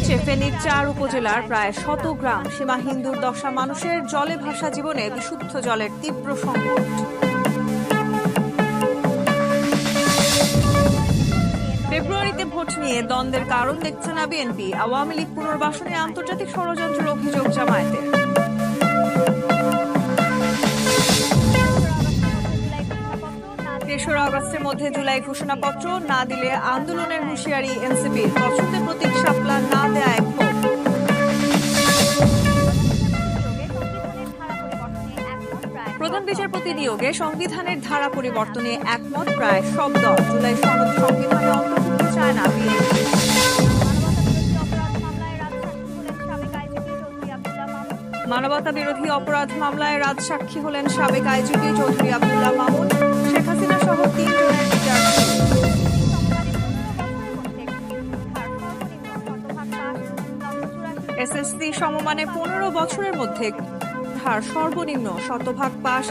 ভাঙছে ফেনীর 4 উপজেলার প্রায় 100 গ্রাম। সীমা হিন্দুর দশা মানুষের জলে ভাসা জীবনে বিশুদ্ধ জলের তীব্র সংকট। ফেব্রুয়ারিতে ভোট নিয়ে দ্বন্দ্বের কারণ দেখছে না বিএনপি। আওয়ামী লীগ পুনর্বাসনে আন্তর্জাতিক ষড়যন্ত্রের অভিযোগ জামায়াতের। 3রা আগস্টের মধ্যে জুলাই ঘোষণাপত্র না দিলে আন্দোলনের হুঁশিয়ারি এনসিপির। পছন্দের প্রতীক শাপলা না দেয়া এক ভোট। প্রধান বিচারপতি নিয়োগে সংবিধানের ধারা পরিবর্তনে একমত প্রায় সব দল। জুলাই সনদ সংবিধানে অন্তর্ভুক্ত চায় না বিএনপি। মানবতা বিরোধী অপরাধ মামলায় রাজসাক্ষী হলেন সাবেক আইজিপি চৌধুরী আব্দুল্লাহ মামুন। শেখ হাসিনা সহ 3 জনের বিচার। এসএসসি সমমানে 15 বছরের মধ্যে হার সর্বনিম্ন শতভাগ পাস।